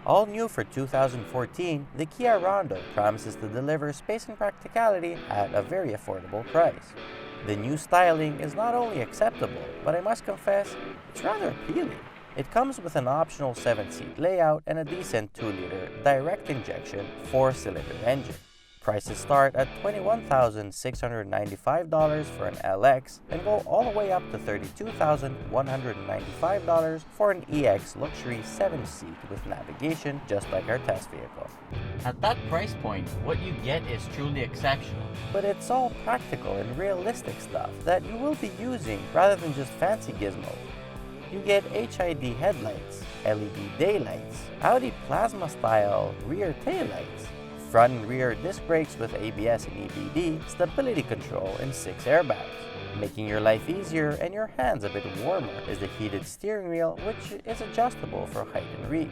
All new for 2014, the Kia Rondo promises to deliver space and practicality at a very affordable price. The new styling is not only acceptable, but I must confess, it's rather appealing. It comes with an optional 7-seat layout and a decent 2-liter direct injection 4-cylinder engine. Prices start at $21,695 for an LX and go all the way up to $32,195 for an EX luxury 7-seat with navigation, just like our test vehicle. At that price point, what you get is truly exceptional. But it's all practical and realistic stuff that you will be using rather than just fancy gizmos. You get HID headlights, LED daylights, Audi plasma-style rear taillights, front and rear disc brakes with ABS and EBD, stability control, and 6 airbags. Making your life easier and your hands a bit warmer is the heated steering wheel, which is adjustable for height and reach.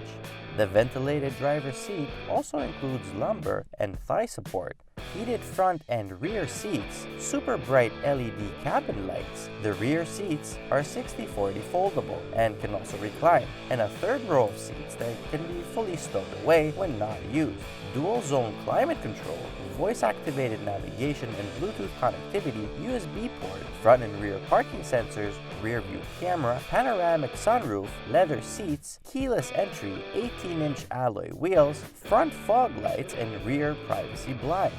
The ventilated driver's seat also includes lumbar and thigh support, heated front and rear seats, super bright LED cabin lights. The rear seats are 60/40 foldable and can also recline, and a third row of seats that can be fully stowed away when not used. Dual zone climate control, voice activated navigation and Bluetooth connectivity, USB port, front and rear parking sensors, rear view camera, panoramic sunroof, leather seats, keyless entry, 18-inch alloy wheels, front fog lights, and rear privacy blinds.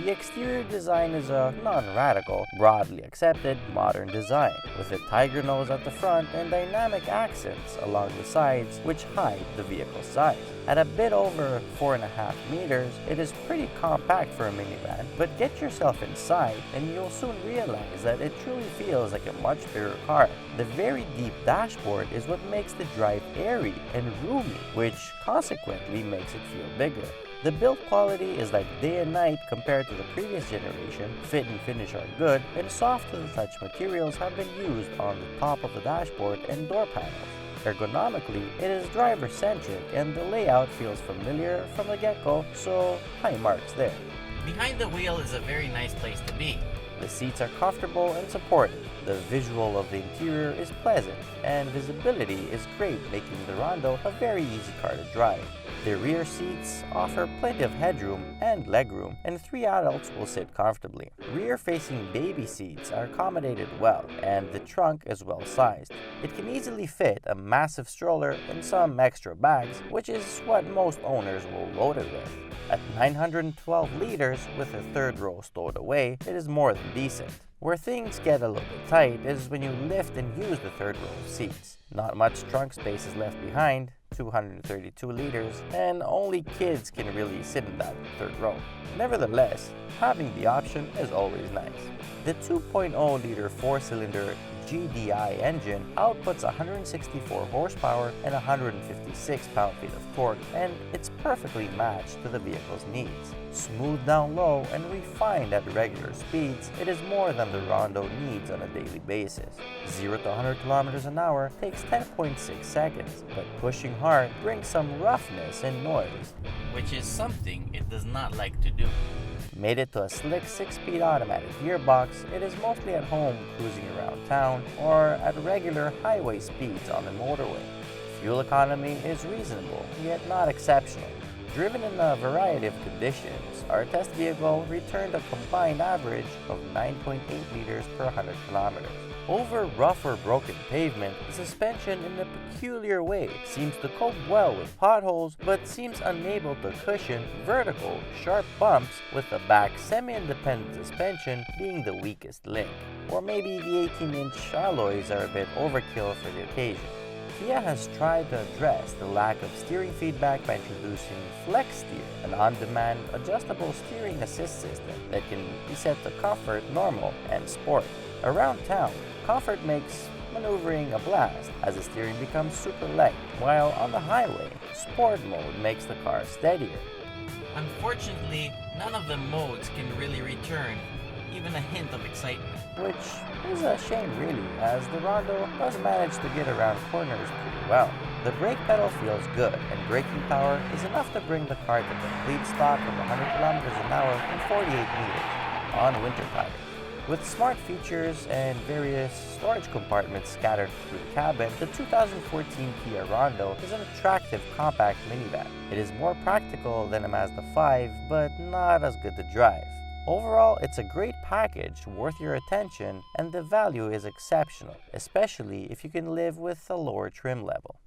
The exterior design is a non-radical, broadly accepted modern design, with a tiger nose at the front and dynamic accents along the sides which hide the vehicle's size. At a bit over 4.5 meters, it is pretty compact for a minivan, but get yourself inside and you'll soon realize that it truly feels like a much bigger car. The very deep dashboard is what makes the drive airy and roomy, which consequently makes it feel bigger. The build quality is like day and night compared to the previous generation. Fit and finish are good, and soft to the touch materials have been used on the top of the dashboard and door panels. Ergonomically, it is driver-centric and the layout feels familiar from the get-go, so high marks there. Behind the wheel is a very nice place to be. The seats are comfortable and supportive. The visual of the interior is pleasant, and visibility is great, making the Rondo a very easy car to drive. The rear seats offer plenty of headroom and legroom, and 3 adults will sit comfortably. Rear-facing baby seats are accommodated well, and the trunk is well sized. It can easily fit a massive stroller and some extra bags, which is what most owners will load it with. At 912 liters with a third row stowed away, it is more than decent. Where things get a little bit tight is when you lift and use the third row of seats. Not much trunk space is left behind, 232 liters, and only kids can really sit in that third row. Nevertheless, having the option is always nice. The 2.0-liter 4-cylinder GDI engine outputs 164 horsepower and 156 pound-feet of torque, and it's perfectly matched to the vehicle's needs. Smooth down low and refined at regular speeds, it is more than the Rondo needs on a daily basis. 0 to 100 kilometers an hour takes 10.6 seconds, but pushing hard brings some roughness and noise, which is something it does not like to do. Made it to a slick 6-speed automatic gearbox, it is mostly at home cruising around town or at regular highway speeds on the motorway. Fuel economy is reasonable, yet not exceptional. Driven in a variety of conditions, our test vehicle returned a combined average of 9.8 liters per 100 kilometers. Over rough or broken pavement, the suspension in a peculiar way seems to cope well with potholes but seems unable to cushion vertical, sharp bumps, with the back semi-independent suspension being the weakest link. Or maybe the 18-inch alloys are a bit overkill for the occasion. Kia has tried to address the lack of steering feedback by introducing Flex Steer, an on-demand adjustable steering assist system that can be set to comfort, normal, and sport. Around town, comfort makes maneuvering a blast as the steering becomes super light, while on the highway, sport mode makes the car steadier. Unfortunately, none of the modes can really return even a hint of excitement. Which is a shame really, as the Rondo does manage to get around corners pretty well. The brake pedal feels good, and braking power is enough to bring the car to complete stop of 100 kilometers an hour in 48 meters on winter tires. With smart features and various storage compartments scattered through the cabin, the 2014 Kia Rondo is an attractive compact minivan. It is more practical than a Mazda 5, but not as good to drive. Overall, it's a great package worth your attention, and the value is exceptional, especially if you can live with a lower trim level.